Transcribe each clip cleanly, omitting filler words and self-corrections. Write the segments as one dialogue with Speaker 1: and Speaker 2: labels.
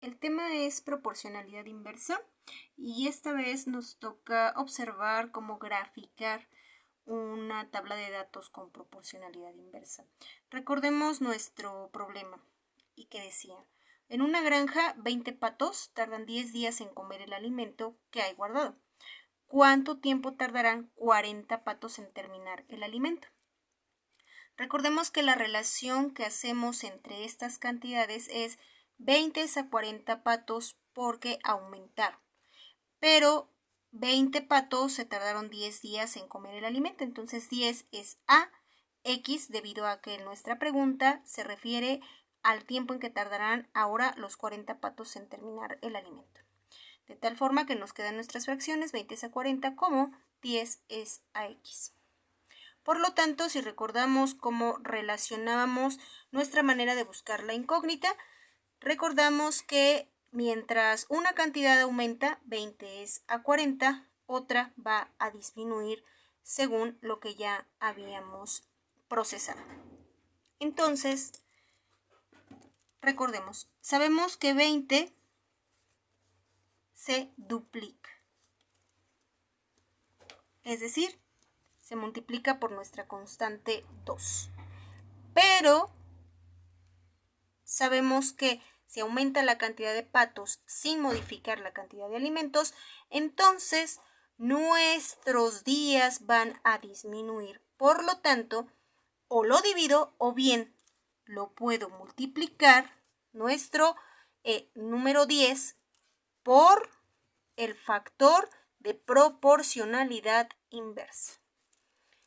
Speaker 1: El tema es proporcionalidad inversa y esta vez nos toca observar cómo graficar una tabla de datos con proporcionalidad inversa. Recordemos nuestro problema y que decía, en una granja 20 patos tardan 10 días en comer el alimento que hay guardado. ¿Cuánto tiempo tardarán 40 patos en terminar el alimento? Recordemos que la relación que hacemos entre estas cantidades es 20 a 40 patos porque aumentaron. Pero 20 patos se tardaron 10 días en comer el alimento. Entonces 10 es A, X, debido a que nuestra pregunta se refiere al tiempo en que tardarán ahora los 40 patos en terminar el alimento. De tal forma que nos quedan nuestras fracciones 20 es a 40 como 10 es a X. Por lo tanto, si recordamos cómo relacionábamos nuestra manera de buscar la incógnita, recordamos que mientras una cantidad aumenta, 20 es a 40, otra va a disminuir según lo que ya habíamos procesado. Entonces, recordemos, sabemos que 20 se duplica, es decir, se multiplica por nuestra constante 2. Pero sabemos que si aumenta la cantidad de patos sin modificar la cantidad de alimentos, entonces nuestros días van a disminuir. Por lo tanto, o lo divido o bien lo puedo multiplicar nuestro número 10 por el factor de proporcionalidad inversa.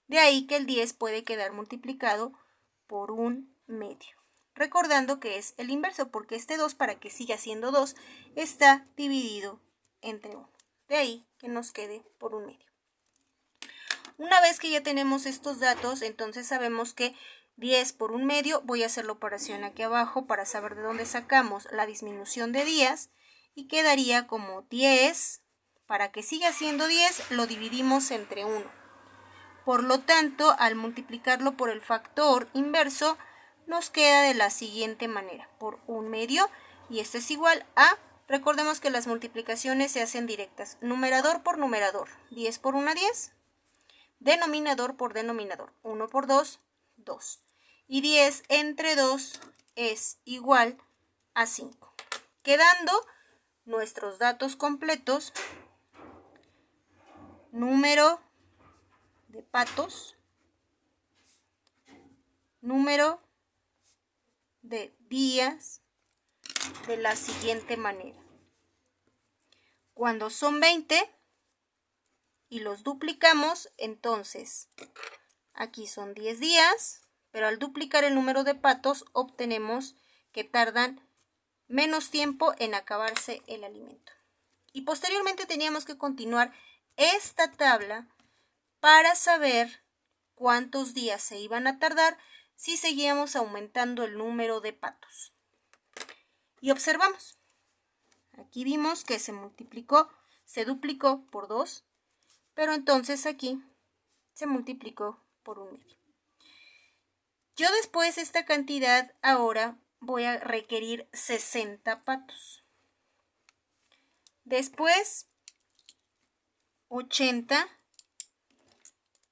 Speaker 1: De ahí que el 10 puede quedar multiplicado por un medio. Recordando que es el inverso, porque este 2, para que siga siendo 2, está dividido entre 1. De ahí que nos quede por un medio. Una vez que ya tenemos estos datos, entonces sabemos que 10 por un medio, voy a hacer la operación aquí abajo para saber de dónde sacamos la disminución de días, y quedaría como 10, para que siga siendo 10, lo dividimos entre 1. Por lo tanto, al multiplicarlo por el factor inverso, nos queda de la siguiente manera, por un medio, y esto es igual a, recordemos que las multiplicaciones se hacen directas, numerador por numerador, 10 por 1, 10, denominador por denominador, 1 por 2, 2, y 10 entre 2 es igual a 5, quedando nuestros datos completos, número de patos, número de días, de la siguiente manera. Cuando son 20 y los duplicamos, entonces aquí son 10 días, pero al duplicar el número de patos obtenemos que tardan menos tiempo en acabarse el alimento. Y posteriormente teníamos que continuar esta tabla para saber cuántos días se iban a tardar si seguíamos aumentando el número de patos. Y observamos. Aquí vimos que se duplicó por 2, pero entonces aquí se multiplicó por un medio. Yo después esta cantidad ahora voy a requerir 60 patos. Después 80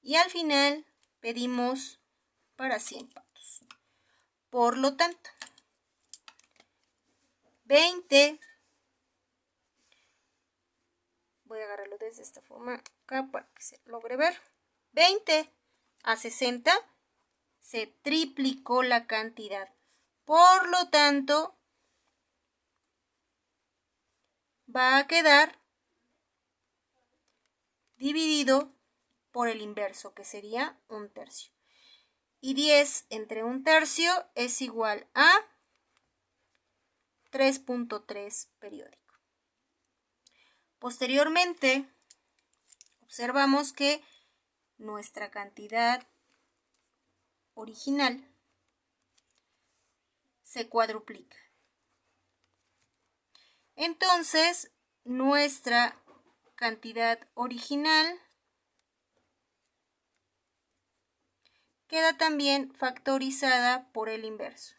Speaker 1: y al final pedimos para 100 patos. Por lo tanto, 20, voy a agarrarlo desde esta forma acá para que se logre ver, 20 a 60 se triplicó la cantidad. Por lo tanto, va a quedar dividido por el inverso, que sería un tercio. Y 10 entre un tercio es igual a 3.3 periódico. Posteriormente, observamos que nuestra cantidad original se cuadruplica. Entonces, nuestra cantidad original queda también factorizada por el inverso.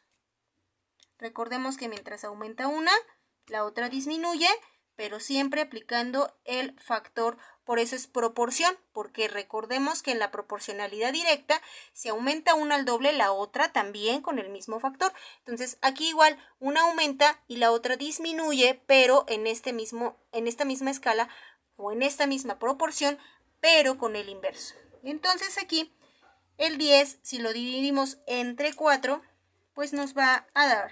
Speaker 1: Recordemos que mientras aumenta una, la otra disminuye, pero siempre aplicando el factor. Por eso es proporción, porque recordemos que en la proporcionalidad directa, si aumenta una al doble, la otra también con el mismo factor. Entonces aquí igual una aumenta y la otra disminuye, pero en esta misma escala o en esta misma proporción, pero con el inverso. Entonces aquí el 10, si lo dividimos entre 4, pues nos va a dar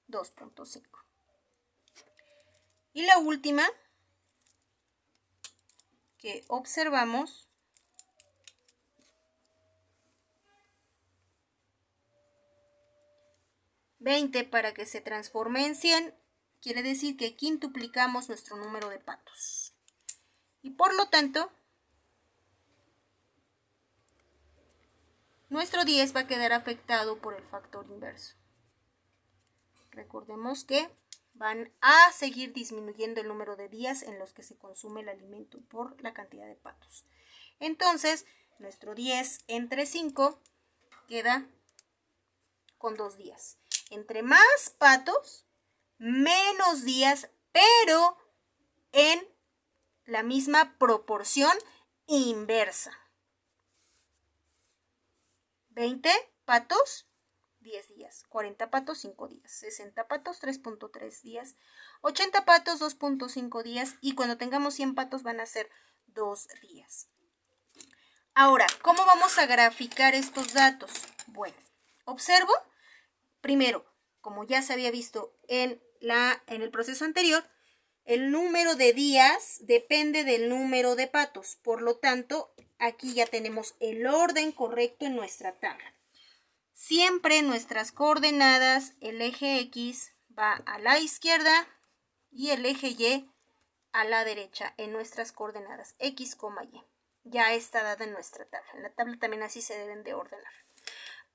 Speaker 1: 2.5. Y la última que observamos $20 para que se transforme en 100, quiere decir que quintuplicamos nuestro número de patos. Y por lo tanto, nuestro 10 va a quedar afectado por el factor inverso. Recordemos que van a seguir disminuyendo el número de días en los que se consume el alimento por la cantidad de patos. Entonces, nuestro 10 entre 5 queda con 2 días. Entre más patos, menos días, pero en la misma proporción inversa. 20 patos, 10 días. 40 patos, 5 días. 60 patos, 3.3 días. 80 patos, 2.5 días. Y cuando tengamos 100 patos van a ser 2 días. Ahora, ¿cómo vamos a graficar estos datos? Bueno, observo, primero, como ya se había visto en el proceso anterior, el número de días depende del número de patos. Por lo tanto, aquí ya tenemos el orden correcto en nuestra tabla. Siempre nuestras coordenadas, el eje X va a la izquierda y el eje Y a la derecha en nuestras coordenadas X, Y. Ya está dada en nuestra tabla. En la tabla también así se deben de ordenar.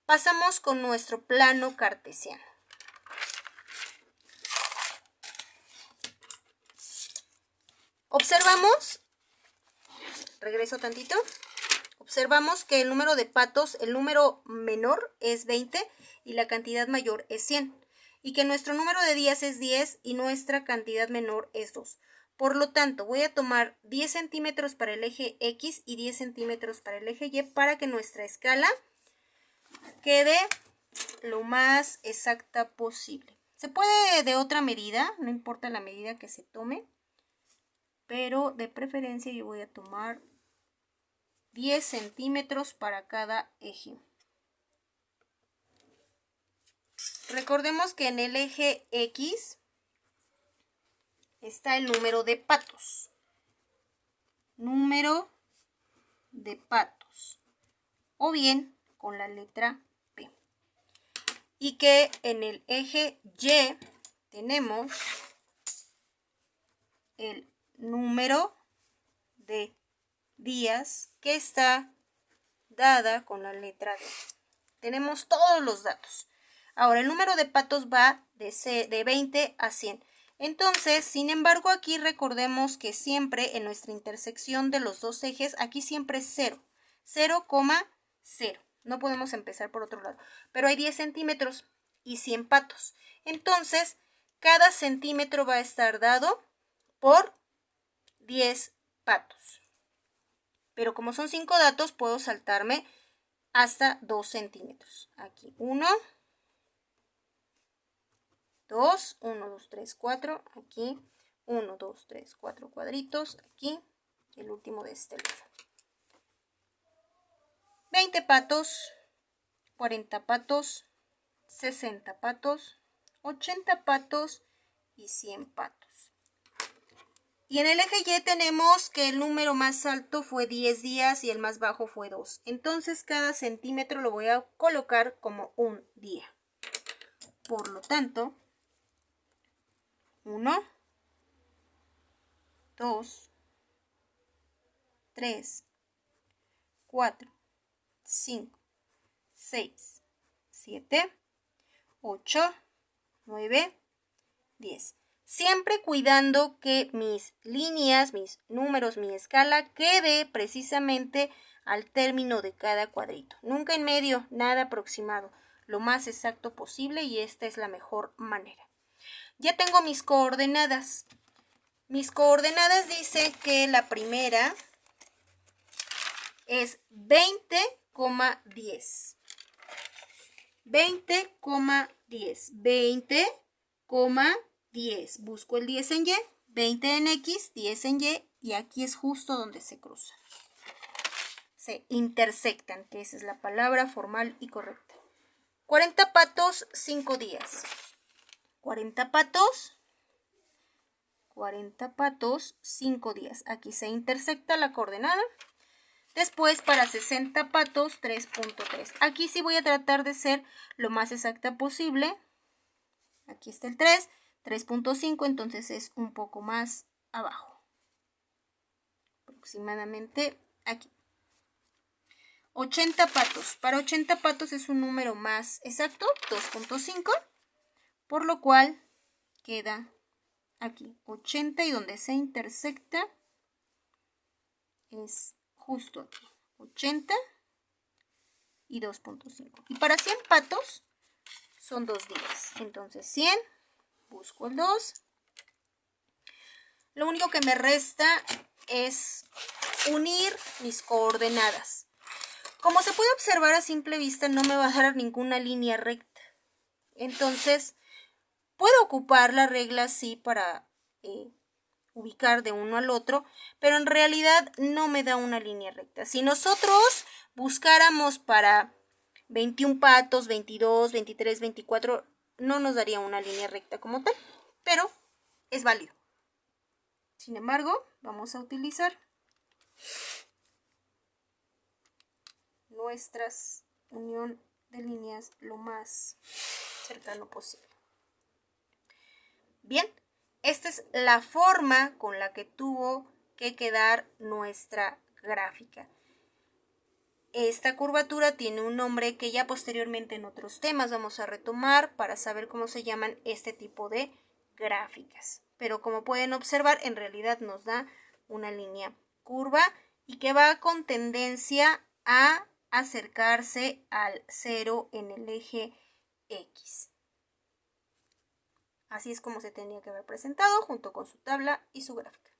Speaker 1: Pasamos con nuestro plano cartesiano. Observamos, regreso tantito, observamos que el número de patos, el número menor es 20 y la cantidad mayor es 100. Y que nuestro número de días es 10 y nuestra cantidad menor es 2. Por lo tanto, voy a tomar 10 centímetros para el eje X y 10 centímetros para el eje Y para que nuestra escala quede lo más exacta posible. Se puede de otra medida, no importa la medida que se tome, pero de preferencia yo voy a tomar 10 centímetros para cada eje. Recordemos que en el eje X está el número de patos. Número de patos. O bien con la letra P. Y que en el eje Y tenemos el número de días que está dada con la letra D. Tenemos todos los datos. Ahora, el número de patos va de 20 a 100. Entonces, sin embargo, aquí recordemos que siempre en nuestra intersección de los dos ejes, aquí siempre es 0. 0,0. No podemos empezar por otro lado. Pero hay 10 centímetros y 100 patos. Entonces, cada centímetro va a estar dado por 10 patos. Pero como son 5 datos, puedo saltarme hasta 2 centímetros. Aquí 1, 2, 1, 2, 3, 4. Aquí 1, 2, 3, 4 cuadritos. Aquí el último de este lado. 20 patos, 40 patos, 60 patos, 80 patos y 100 patos. Y en el eje Y tenemos que el número más alto fue 10 días y el más bajo fue 2. Entonces cada centímetro lo voy a colocar como un día. Por lo tanto, 1, 2, 3, 4, 5, 6, 7, 8, 9, 10. Siempre cuidando que mis líneas, mis números, mi escala quede precisamente al término de cada cuadrito. Nunca en medio, nada aproximado. Lo más exacto posible y esta es la mejor manera. Ya tengo mis coordenadas. Mis coordenadas dice que la primera es 20,10. 20,10. 20,10. Busco el 10 en Y, 20 en X, 10 en Y, y aquí es justo donde se cruzan. Se intersectan, que esa es la palabra formal y correcta. 40 patos, 5 días. 40 patos, 5 días. Aquí se intersecta la coordenada. Después, para 60 patos, 3.3. Aquí sí voy a tratar de ser lo más exacta posible. Aquí está el 3, 3.5, entonces es un poco más abajo. Aproximadamente aquí. 80 patos. Para 80 patos es un número más exacto, 2.5, por lo cual queda aquí 80 y donde se intersecta es justo aquí, 80 y 2.5. Y para 100 patos son 2 días. Entonces 100, busco el 2. Lo único que me resta es unir mis coordenadas. Como se puede observar a simple vista, no me va a dar ninguna línea recta. Entonces, puedo ocupar la regla así para ubicar de uno al otro, pero en realidad no me da una línea recta. Si nosotros buscáramos para 21 patos, 22, 23, 24, no nos daría una línea recta como tal, pero es válido. Sin embargo, vamos a utilizar nuestra unión de líneas lo más cercano posible. Bien, esta es la forma con la que tuvo que quedar nuestra gráfica. Esta curvatura tiene un nombre que ya posteriormente en otros temas vamos a retomar para saber cómo se llaman este tipo de gráficas. Pero como pueden observar, en realidad nos da una línea curva y que va con tendencia a acercarse al 0 en el eje X. Así es como se tenía que haber presentado junto con su tabla y su gráfica.